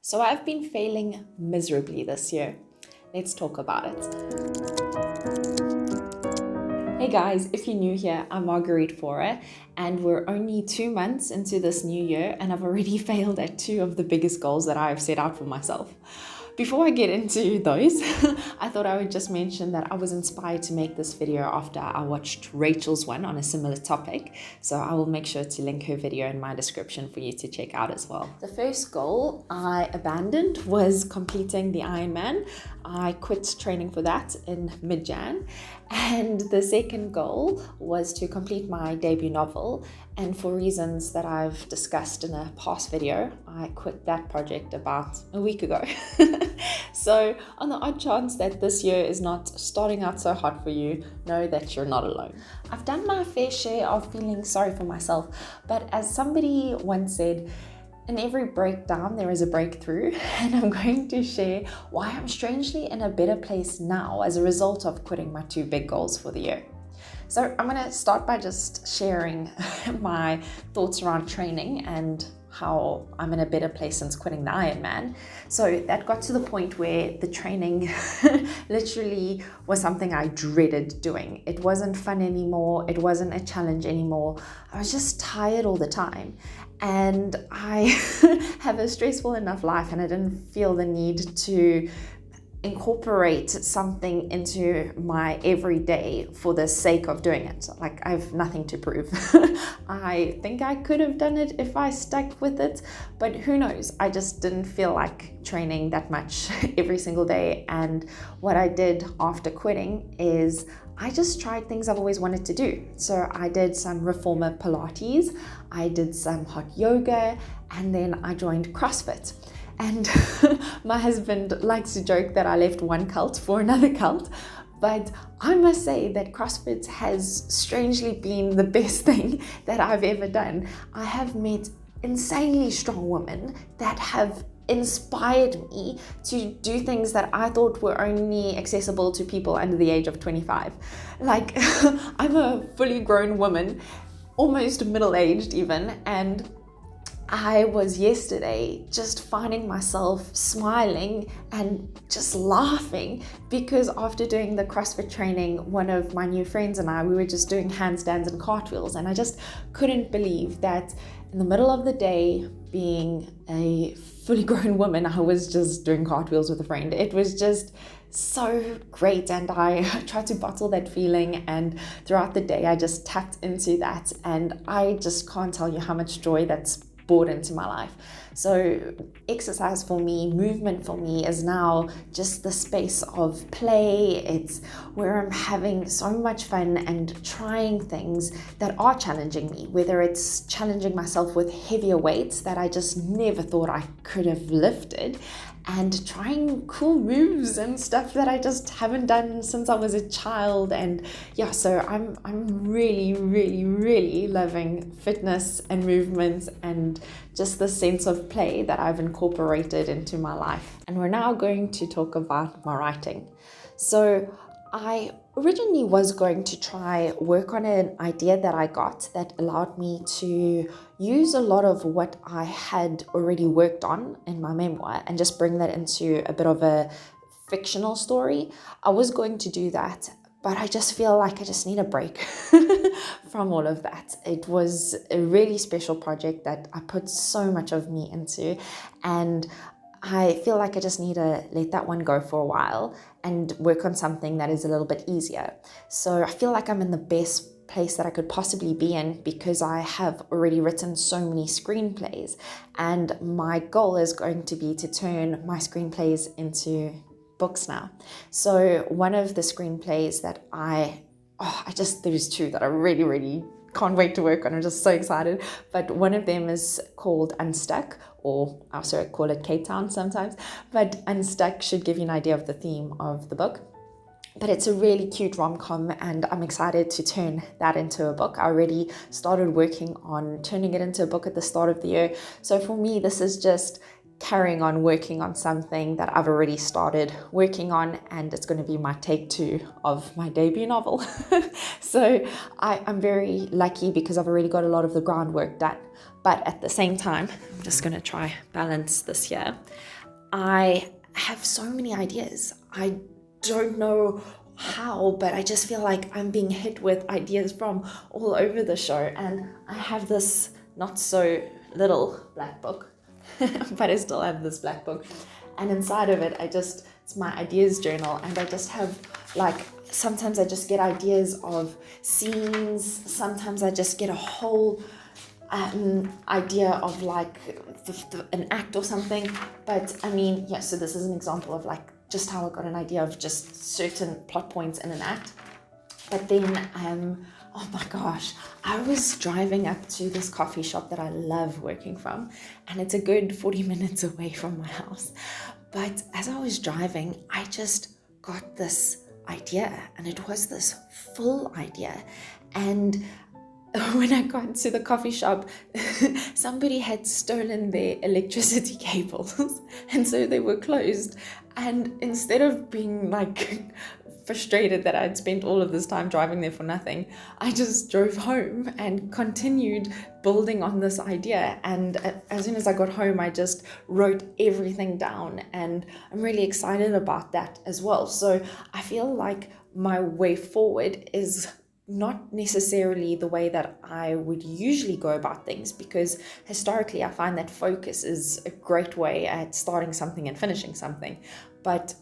So I've been failing miserably this year. Let's talk about it. Hey guys, if you're new here, I'm Marguerite Fora, and we're only 2 months into this new year, and I've already failed at 2 of the biggest goals that I've set out for myself. Before I get into those, I thought I would just mention that I was inspired to make this video after I watched Rachel's one on a similar topic. So I will make sure to link her video in my description for you to check out as well. The first goal I abandoned was completing the IronMan. I quit training for that in mid-Jan. And the second goal was to complete my debut novel. And for reasons that I've discussed in a past video, I quit that project about a week ago. So on the odd chance that this year is not starting out so hot for you, know that you're not alone. I've done my fair share of feeling sorry for myself, but as somebody once said, in every breakdown, there is a breakthrough, and I'm going to share why I'm strangely in a better place now as a result of quitting my 2 big goals for the year. So I'm going to start by just sharing my thoughts around training and how I'm in a better place since quitting the Ironman. So that got to the point where the training literally was something I dreaded doing. It wasn't fun anymore. It wasn't a challenge anymore. I was just tired all the time. And I have a stressful enough life, and I didn't feel the need to incorporate something into my everyday for the sake of doing it. Like, I have nothing to prove. I think I could have done it if I stuck with it, but who knows? I just didn't feel like training that much every single day. And what I did after quitting is I just tried things I've always wanted to do. So I did some reformer Pilates, I did some hot yoga, and then I joined CrossFit. And my husband likes to joke that I left one cult for another cult, but I must say that CrossFit has strangely been the best thing that I've ever done. I have met insanely strong women that have inspired me to do things that I thought were only accessible to people under the age of 25. Like, I'm a fully grown woman, almost middle-aged even, and I was yesterday just finding myself smiling and just laughing because after doing the CrossFit training, one of my new friends and we were just doing handstands and cartwheels, and I just couldn't believe that in the middle of the day, being a fully grown woman, I was just doing cartwheels with a friend. It was just so great, and I tried to bottle that feeling, and throughout the day I just tapped into that, and I just can't tell you how much joy that's brought into my life. So exercise for me, movement for me is now just the space of play. It's where I'm having so much fun and trying things that are challenging me, whether it's challenging myself with heavier weights that I just never thought I could have lifted, and trying cool moves and stuff that I just haven't done since I was a child. And yeah, so I'm really loving fitness and movement and just the sense of play that I've incorporated into my life. And we're now going to talk about my writing. So I originally was going to try work on an idea that I got that allowed me to use a lot of what I had already worked on in my memoir and just bring that into a bit of a fictional story. I was going to do that, but I just feel like I just need a break from all of that. It was a really special project that I put so much of me into, and I feel like I just need to let that one go for a while and work on something that is a little bit easier. So I feel like I'm in the best place that I could possibly be in because I have already written so many screenplays, and my goal is going to be to turn my screenplays into books now. So one of the screenplays that there's 2 that I really can't wait to work on. I'm just so excited. But one of them is called Unstuck, or I also call it Cape Town sometimes. But Unstuck should give you an idea of the theme of the book. But it's a really cute rom-com, and I'm excited to turn that into a book. I already started working on turning it into a book at the start of the year. So for me, this is just carrying on working on something that I've already started working on, and it's going to be my take 2 of my debut novel. So I'm very lucky because I've already got a lot of the groundwork done. But at the same time, I'm just going to try balance this here. I have so many ideas. I don't know how, but I just feel like I'm being hit with ideas from all over the show. And I have this not so little black book, but I still have this black book. And inside of it, it's my ideas journal. And I just have sometimes I just get ideas of scenes. Sometimes I just get a whole idea of an act or something. But I mean, yeah, so this is an example of just how I got an idea of just certain plot points in an act. But then, oh my gosh, I was driving up to this coffee shop that I love working from, and it's a good 40 minutes away from my house. But as I was driving, I just got this idea, and it was this full idea. And when I got to the coffee shop, somebody had stolen their electricity cables, and so they were closed. And instead of being frustrated that I'd spent all of this time driving there for nothing, I just drove home and continued building on this idea. And as soon as I got home, I just wrote everything down, and I'm really excited about that as well. So I feel like my way forward is not necessarily the way that I would usually go about things, because historically I find that focus is a great way at starting something and finishing something. But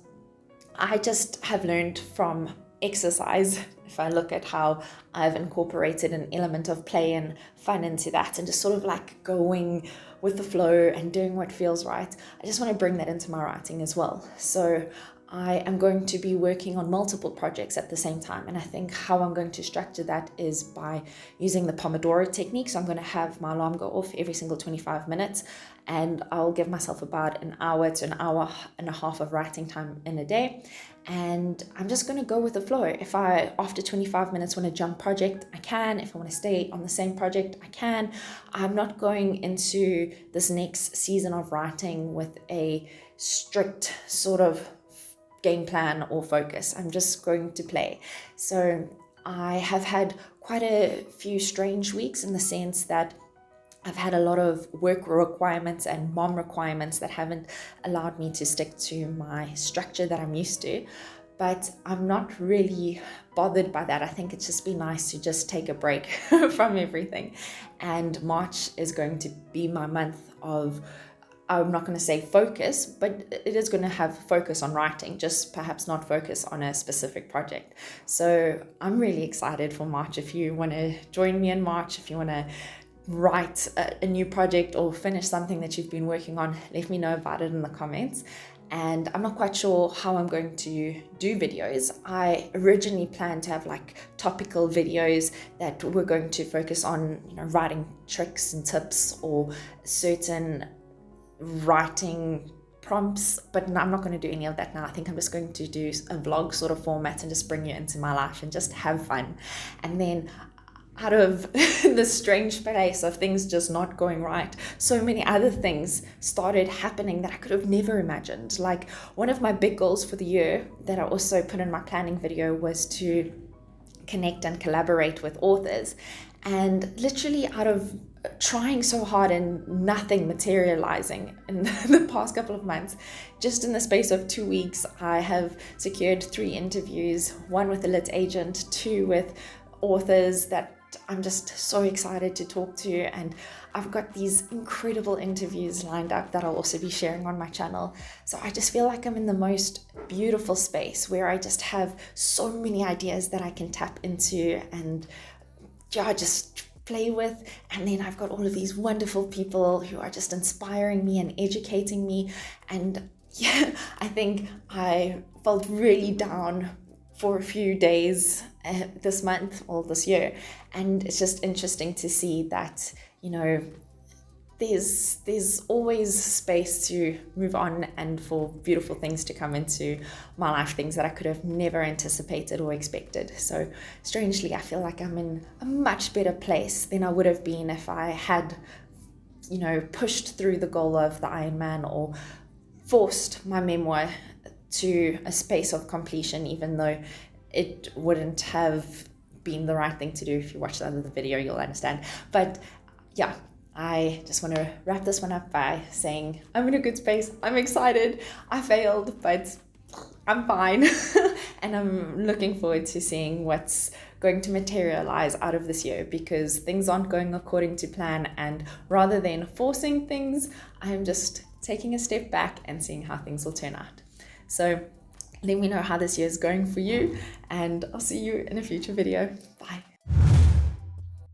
I just have learned from exercise, if I look at how I've incorporated an element of play and fun into that, and just sort of going with the flow and doing what feels right, I just want to bring that into my writing as well. So I am going to be working on multiple projects at the same time. And I think how I'm going to structure that is by using the Pomodoro technique. So I'm going to have my alarm go off every single 25 minutes, and I'll give myself about an hour to an hour and a half of writing time in a day. And I'm just going to go with the flow. If I, after 25 minutes, want to jump project, I can. If I want to stay on the same project, I can. I'm not going into this next season of writing with a strict sort of game plan or focus. I'm just going to play. So I have had quite a few strange weeks, in the sense that I've had a lot of work requirements and mom requirements that haven't allowed me to stick to my structure that I'm used to. But I'm not really bothered by that. I think it's just been nice to just take a break from everything. And March is going to be my month of, I'm not going to say focus, but it is going to have focus on writing, just perhaps not focus on a specific project. So I'm really excited for March. If you want to join me in March, if you want to write a new project or finish something that you've been working on, let me know about it in the comments. And I'm not quite sure how I'm going to do videos. I originally planned to have topical videos that were going to focus on, writing tricks and tips or certain writing prompts, but I'm not going to do any of that now. I think I'm just going to do a vlog sort of format and just bring you into my life and just have fun. And then out of this strange place of things just not going right, so many other things started happening that I could have never imagined. One of my big goals for the year that I also put in my planning video was to connect and collaborate with authors. And literally out of trying so hard and nothing materializing in the past couple of months, just in the space of 2 weeks, I have secured 3 interviews, 1 with a lit agent, 2 with authors that I'm just so excited to talk to. And I've got these incredible interviews lined up that I'll also be sharing on my channel. So I just feel like I'm in the most beautiful space where I just have so many ideas that I can tap into and just play with. And then I've got all of these wonderful people who are just inspiring me and educating me. And yeah, I think I felt really down for a few days this month or this year, and it's just interesting to see that there's always space to move on and for beautiful things to come into my life, things that I could have never anticipated or expected. So strangely, I feel like I'm in a much better place than I would have been if I had pushed through the goal of the IronMan or forced my memoir to a space of completion, even though it wouldn't have been the right thing to do. If you watch the end of the video, you'll understand. But yeah, I just want to wrap this one up by saying I'm in a good space. I'm excited. I failed, but I'm fine. And I'm looking forward to seeing what's going to materialize out of this year, because things aren't going according to plan. And rather than forcing things, I'm just taking a step back and seeing how things will turn out. So let me know how this year is going for you, and I'll see you in a future video. Bye.